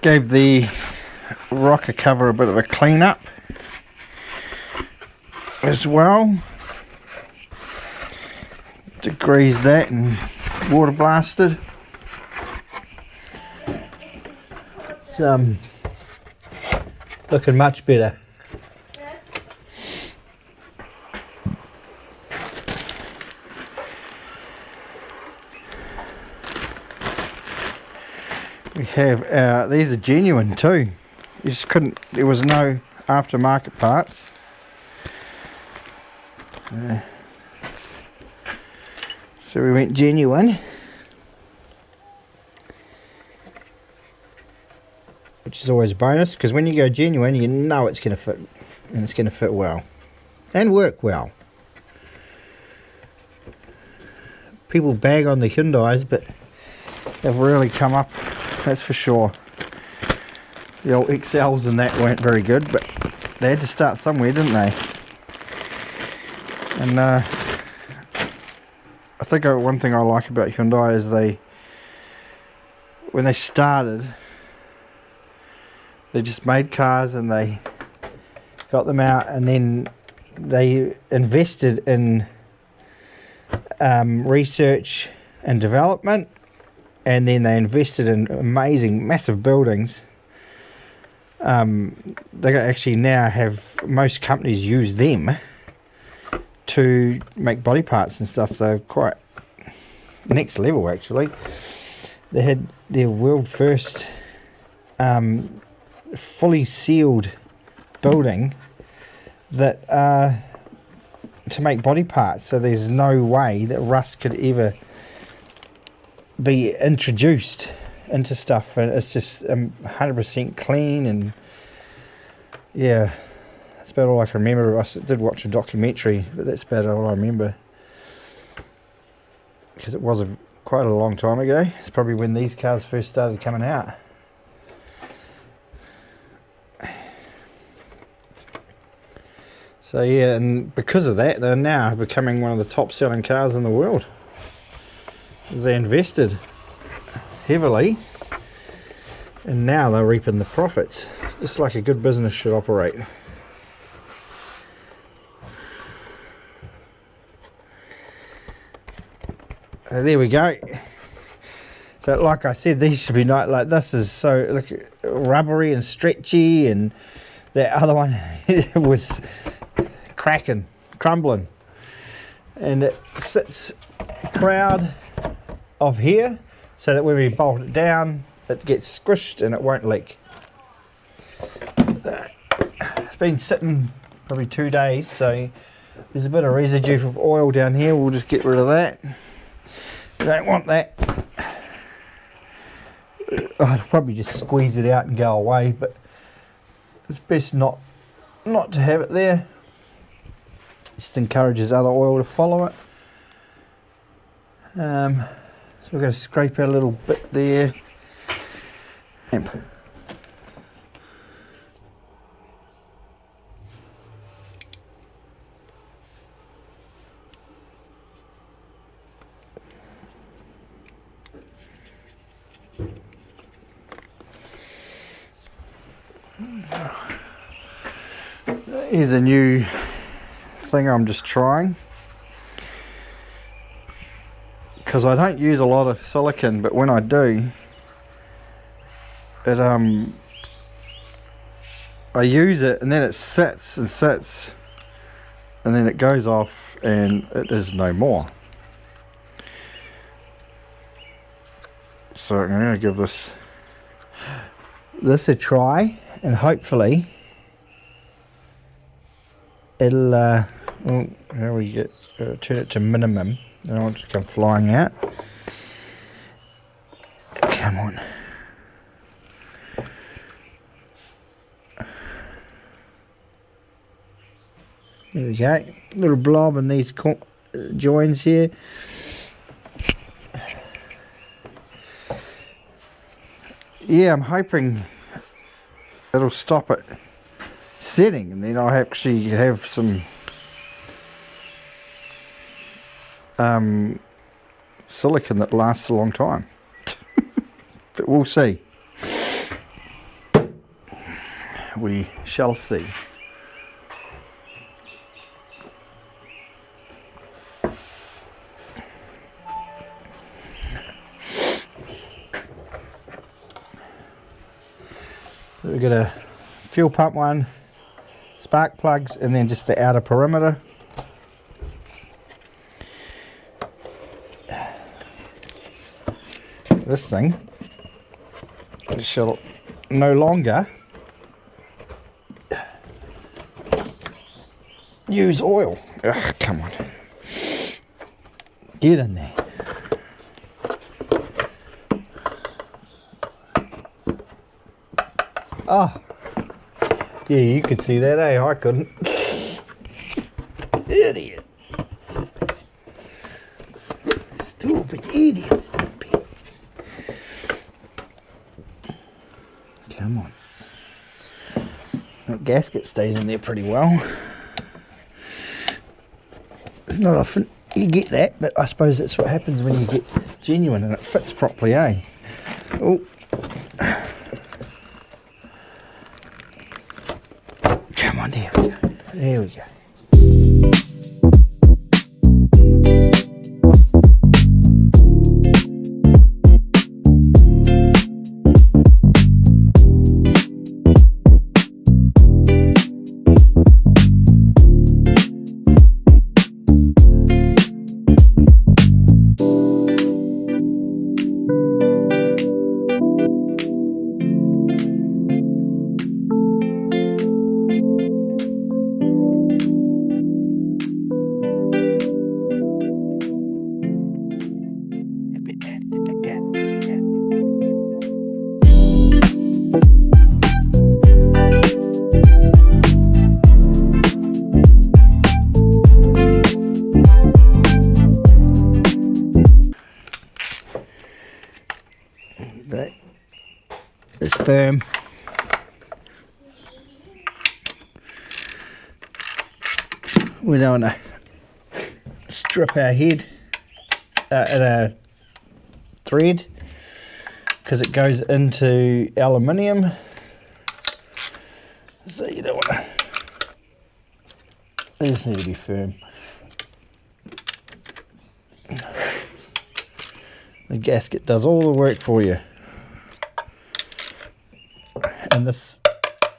Gave the rocker cover a bit of a clean up as well. Degreased that and water blasted. It's looking much better. We have these are genuine too. You just couldn't. There was no aftermarket parts. So we went genuine, which is always a bonus, because when you go genuine you know it's going to fit, and it's going to fit well and work well. People bag on the Hyundais, but they've really come up, that's for sure. The old XLs and that weren't very good, but they had to start somewhere, didn't they? And I think one thing I like about Hyundai is when they started, they just made cars and they got them out, and then they invested in research and development, and then they invested in amazing, massive buildings. They actually now have, most companies use them to make body parts and stuff. They're quite next level actually. They had their world first fully sealed building that to make body parts, so there's no way that rust could ever be introduced into stuff, and it's just 100% clean. And yeah, that's about all I can remember. I did watch a documentary, but that's about all I remember, because it was quite a long time ago. It's probably when these cars first started coming out. So yeah, and because of that, they're now becoming one of the top selling cars in the world, because they invested heavily and now they're reaping the profits, just like a good business should operate. There we go. So like I said, these should be not like, this is so like rubbery and stretchy, and that other one was cracking, crumbling, and it sits proud of here so that when we bolt it down it gets squished and it won't leak. It's been sitting probably 2 days, so there's a bit of residue of oil down here. We'll just get rid of that. We don't want that. I'd probably just squeeze it out and go away, but it's best not to have it there. Just encourages other oil to follow it. So we're going to scrape out a little bit there. Here's a new thing I'm just trying, because I don't use a lot of silicone, but when I do, it I use it and then it sits and sits, and then it goes off and it is no more. So I'm going to give this a try, and hopefully it'll well, how we get turn it to minimum. I don't want it to come flying out. Come on. There we go. Little blob in these joins here. Yeah, I'm hoping it'll stop it setting, and then I'll actually have some silicone that lasts a long time. But we'll see. We shall see. We've got a fuel pump one, spark plugs, and then just the outer perimeter. This thing shall no longer use oil. Ugh, come on. Get in there. Oh, yeah, you could see that, eh? I couldn't. Idiot. Stupid idiot, stupid. Come on. That gasket stays in there pretty well. It's not often you get that, but I suppose that's what happens when you get genuine and it fits properly, eh? Oh. Come on, there we go. There we go. That is firm. We don't want to strip our head at our thread because it goes into aluminium, so you don't want to. They just need to be firm. The gasket does all the work for you. And this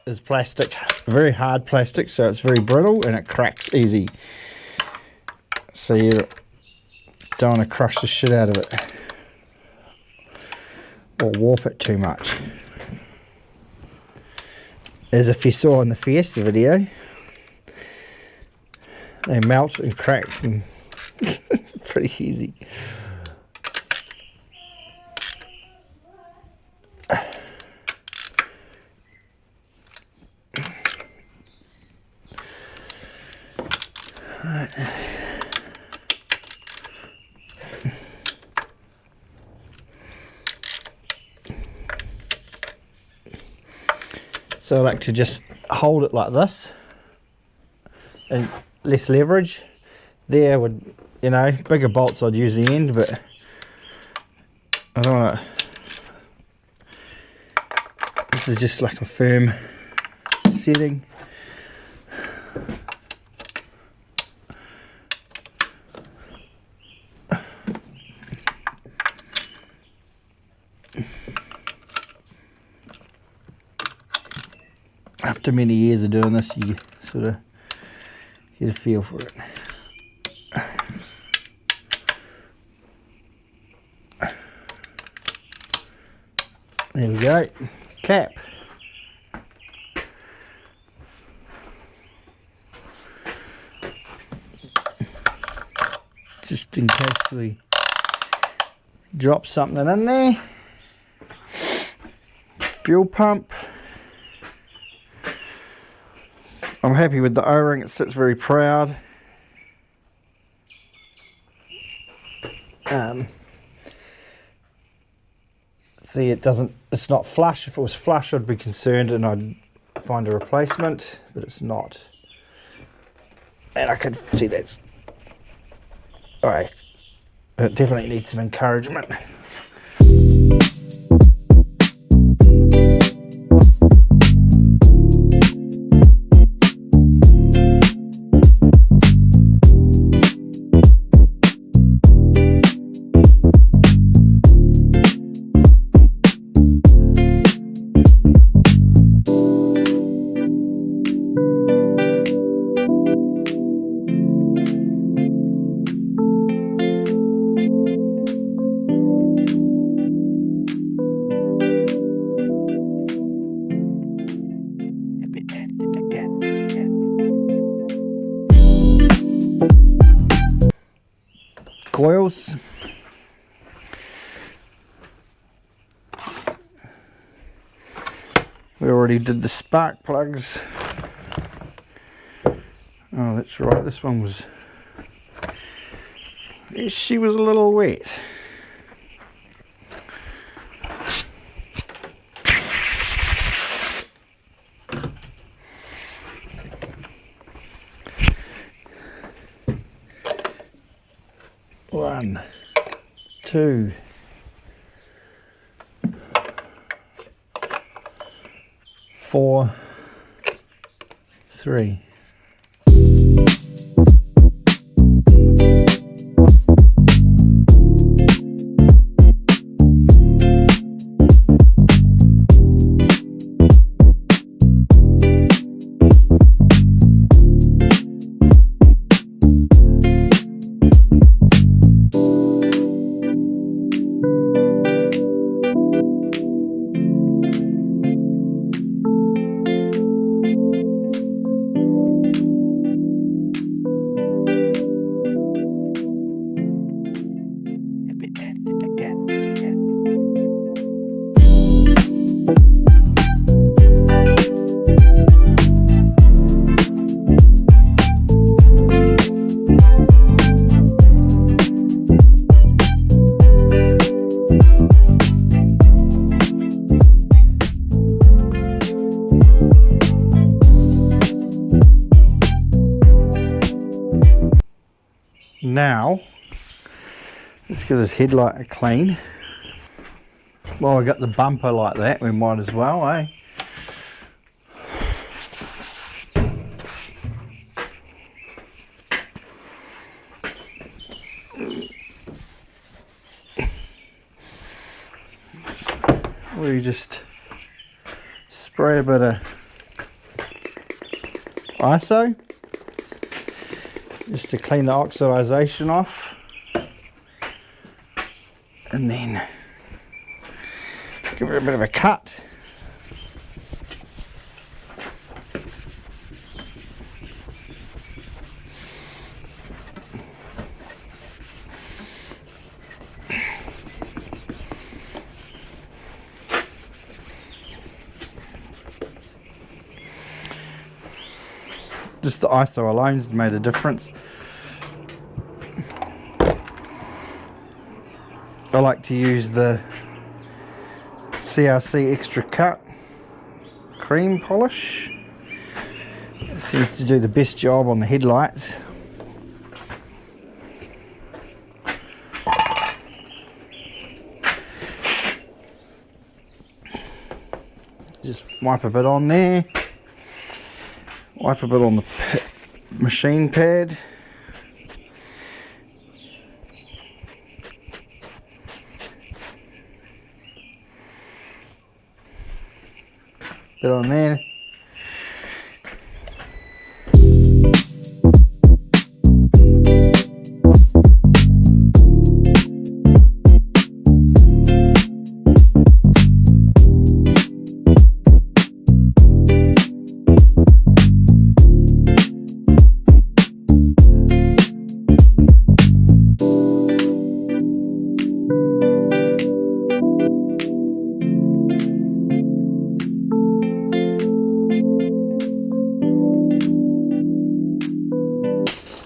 is plastic, very hard plastic, so it's very brittle and it cracks easy. So you don't want to crush the shit out of it or warp it too much. As if you saw in the Fiesta video, they melt and crack and pretty easy. Right. So I like to just hold it like this and less leverage. There would, you know, bigger bolts I'd use the end, but I don't want to. This is just like a firm setting. After many years of doing this, you sort of get a feel for it. There we go. Cap. Just in case we drop something in there. Fuel pump. I'm happy with the O-ring, it sits very proud. See, it's not flush. If it was flush, I'd be concerned and I'd find a replacement, but it's not. And I can see that's, alright, it definitely needs some encouragement. coils. We already did the spark plugs. Oh, that's right, this one was, she was a little wet. One, two, four, three. Now, let's give this headlight a clean. Well, I got the bumper like that, we might as well, eh? We just spray a bit of ISO just to clean the oxidization off, and then give it a bit of a cut. Just the ISO alone's made a difference. I like to use the CRC Extra Cut cream polish. It seems to do the best job on the headlights. Just wipe a bit on there. Wipe a bit on the machine pad. Bit on there.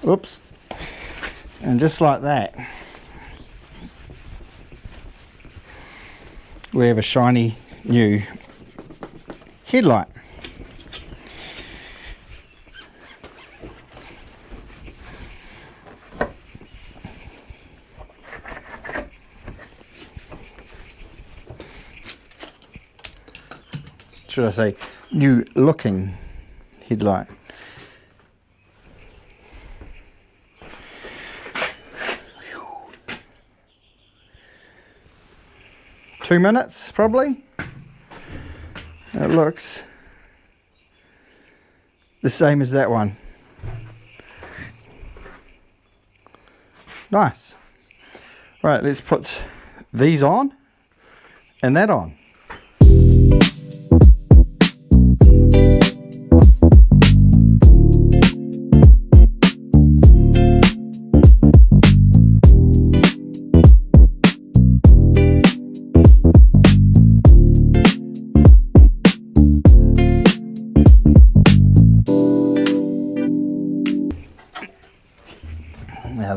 Oops. And just like that, we have a shiny new headlight. Should I say new looking headlight. 2 minutes probably. It looks the same as that one. Nice. Right, let's put these on and that on.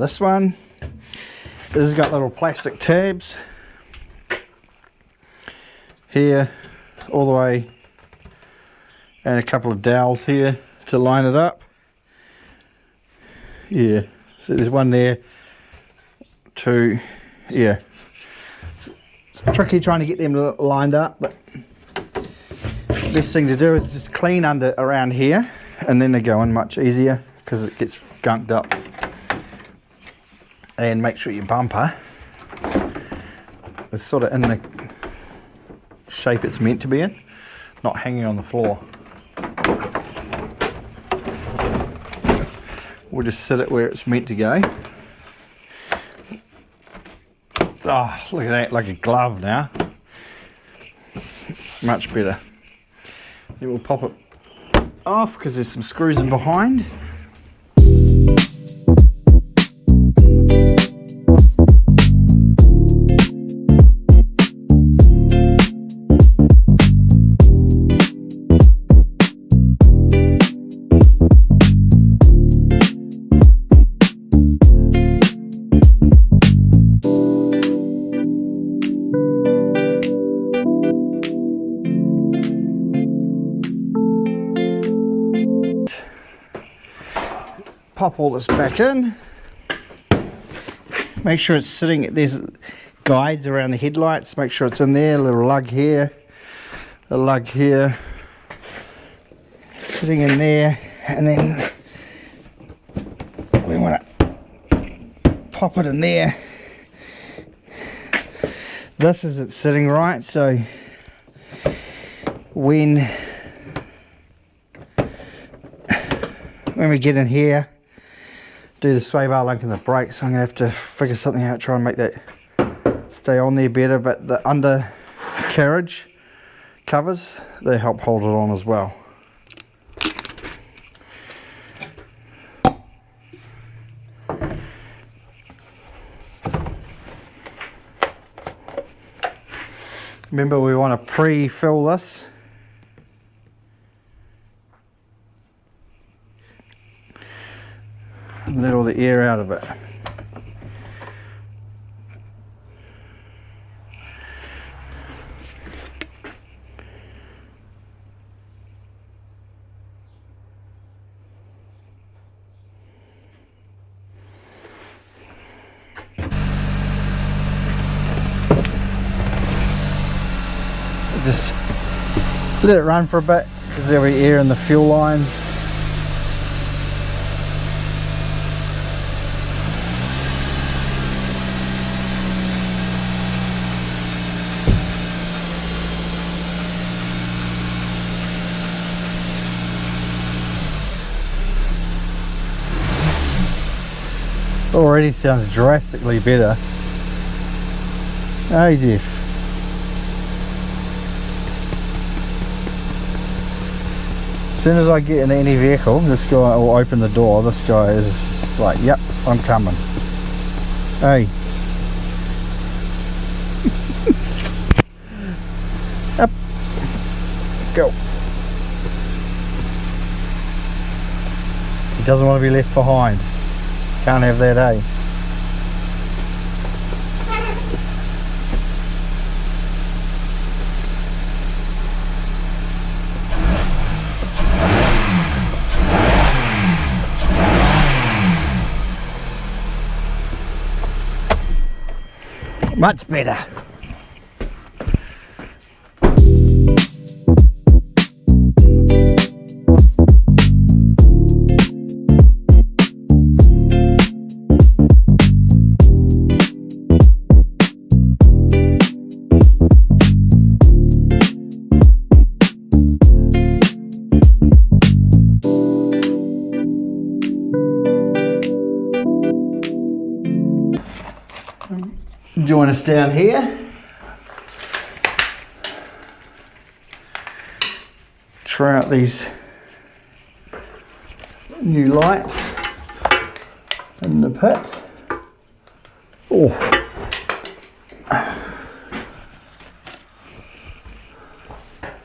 this one. This has got little plastic tabs here all the way, and a couple of dowels here to line it up. Yeah, so there's one there, two, yeah. It's tricky trying to get them lined up, but the best thing to do is just clean under around here, and then they go in much easier because it gets gunked up. And make sure your bumper is sort of in the shape it's meant to be in, not hanging on the floor. We'll just sit it where it's meant to go. Oh, look at that, like a glove now. Much better. Then we'll pop it off because there's some screws in behind. Pop all this back in. Make sure it's sitting, there's guides around the headlights, make sure it's in there. A little lug here, a lug here, sitting in there, and then we want to pop it in there. This is it sitting right, so when we get in here, do the sway bar link and the brakes, I'm going to have to figure something out, try and make that stay on there better, but the undercarriage covers, they help hold it on as well. Remember, we want to pre-fill this. Let all the air out of it. Just let it run for a bit because there'll be air in the fuel lines. Already sounds drastically better. Hey Jeff. As soon as I get in any vehicle, this guy will open the door. This guy is like, yep, I'm coming. Hey. Up. Go. He doesn't want to be left behind. Can't have that, eh? Much better. Join us down here. Try out these new lights in the pit. Oh.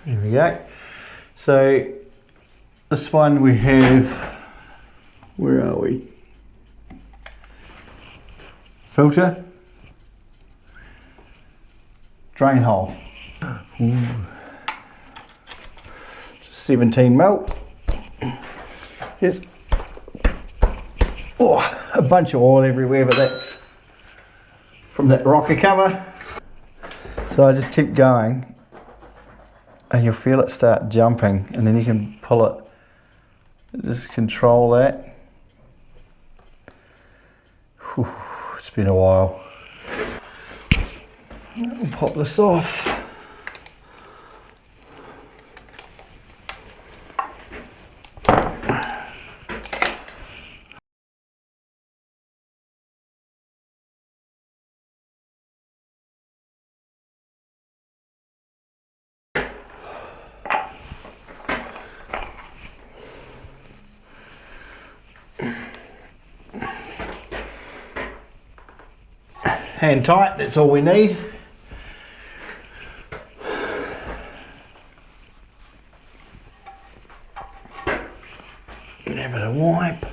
There we go. So this one we have, where are we? filter, drain hole. Ooh. 17 mil. Here's a bunch of oil everywhere, but that's from that rocker cover. So I just keep going and you'll feel it start jumping, and then you can pull it, just control that. Whew, it's been a while. I'll pop this off. Hand tight, that's all we need. Give it a wipe.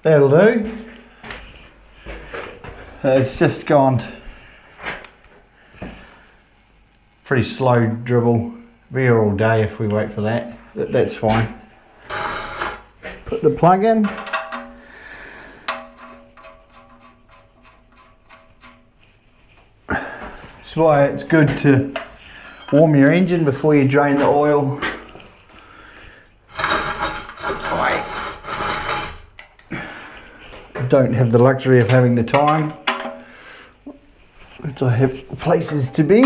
That'll do. It's just gone pretty slow dribble. Be here all day if we wait for that. That's fine. Put the plug in. That's why it's good to warm your engine before you drain the oil. Don't have the luxury of having the time, but I have places to be.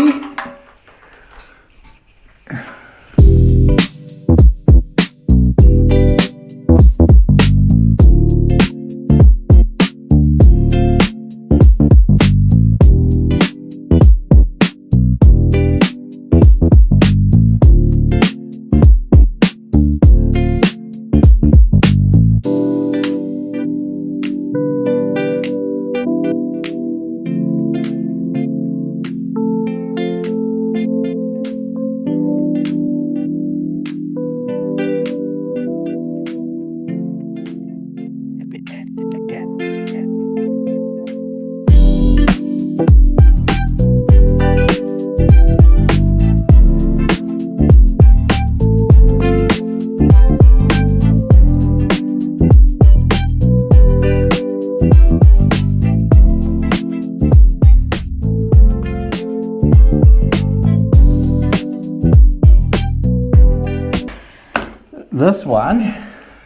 This one,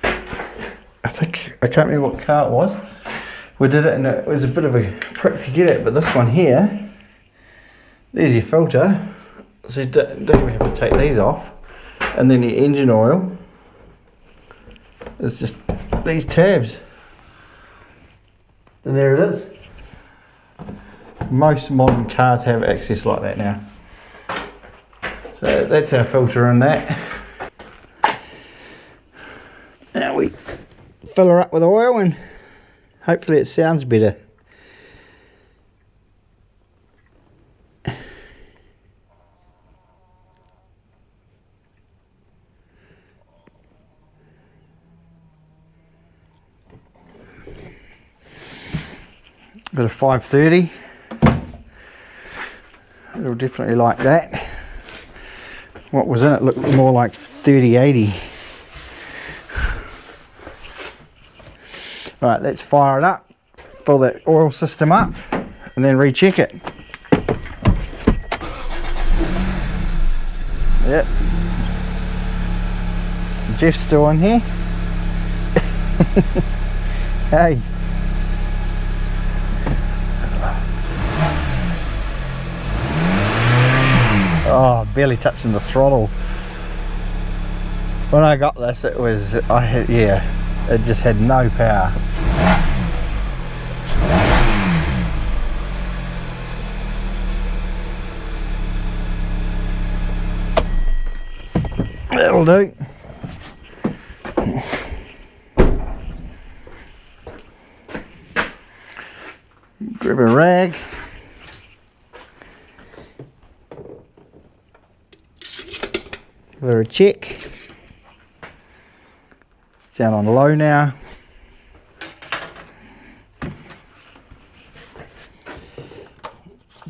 I can't remember what car it was. We did it and it was a bit of a prick to get it, but this one here, there's your filter. So you don't even have to take these off. And then your engine oil, it's just these tabs. And there it is. Most modern cars have access like that now. So that's our filter in that. Now we fill her up with oil and hopefully it sounds better. Got a 530. It'll definitely like that. What was in it looked more like 3080. Right, let's fire it up, fill that oil system up, and then recheck it. Yep. Jeff's still in here. Hey. Oh, barely touching the throttle. When I got this, it was, it just had no power. That'll do. Grab a rag. Give her a check. It's down on low now.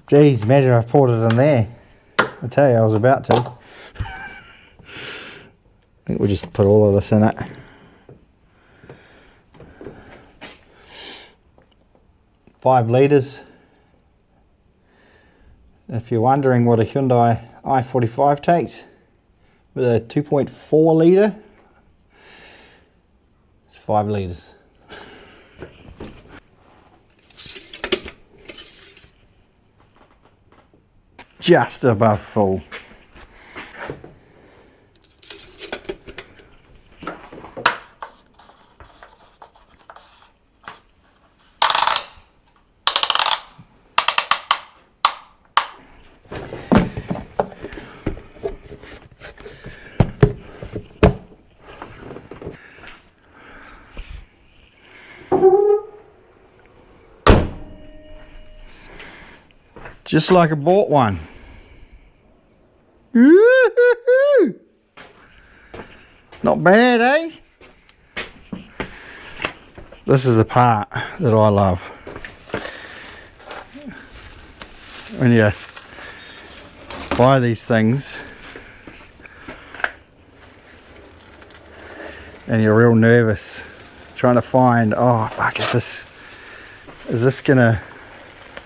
Geez, imagine I poured it in there. I tell you, I was about to. I think we'll just put all of this in it. Five litres. If you're wondering what a Hyundai i45 takes, with a 2.4 litre, it's 5 litres. Just above full. Just like I bought one. Woo-hoo-hoo. Not bad, eh? This is the part that I love. When you buy these things and you're real nervous, trying to find, oh fuck, is this gonna,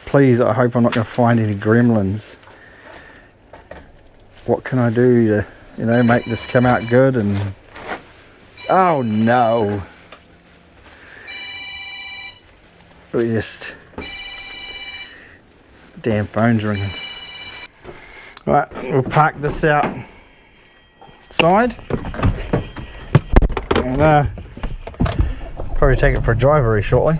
please, I hope I'm not gonna find any gremlins. What can I do to, you know, make this come out good? And oh no, we just, damn phone's ringing. Right, we'll park this outside and probably take it for a drive very shortly.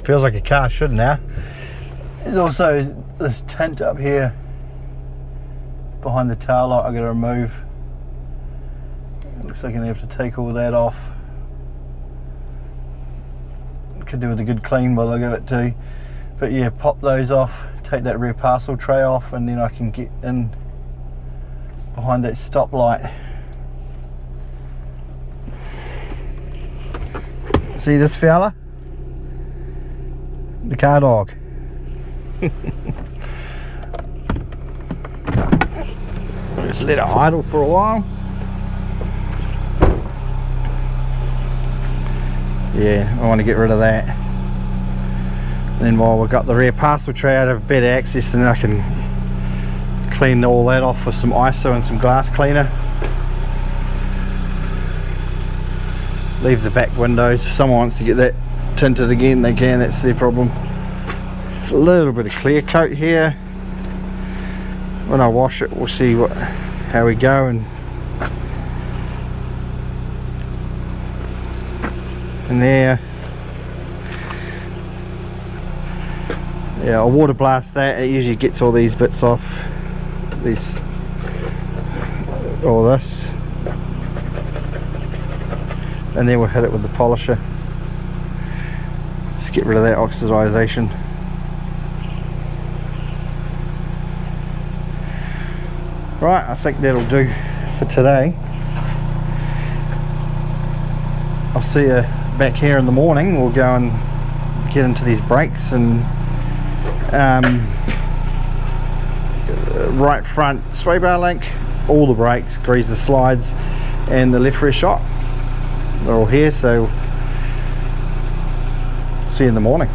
Feels like a car should now. There's also this tint up here behind the tail light I've got to remove. It looks like I'm going to have to take all that off. Could do with a good clean by the look of it too. But yeah, pop those off, take that rear parcel tray off, and then I can get in behind that stoplight. See this fella? The car dog. Let's let it idle for a while. Yeah, I want to get rid of that. And then while we've got the rear parcel tray out of better access, then I can clean all that off with some ISO and some glass cleaner. Leave the back windows. If someone wants to get that tinted again, they can, that's their problem. There's a little bit of clear coat here. When I wash it, we'll see how we go. And there, yeah, I'll water blast that. It usually gets all these bits off, all this, and then we'll hit it with the polisher. Just get rid of that oxidization. Right, I think that'll do for today. I'll see you back here in the morning. We'll go and get into these brakes and right front sway bar link, all the brakes, grease the slides, and the left rear shock. They're all here, so see you in the morning.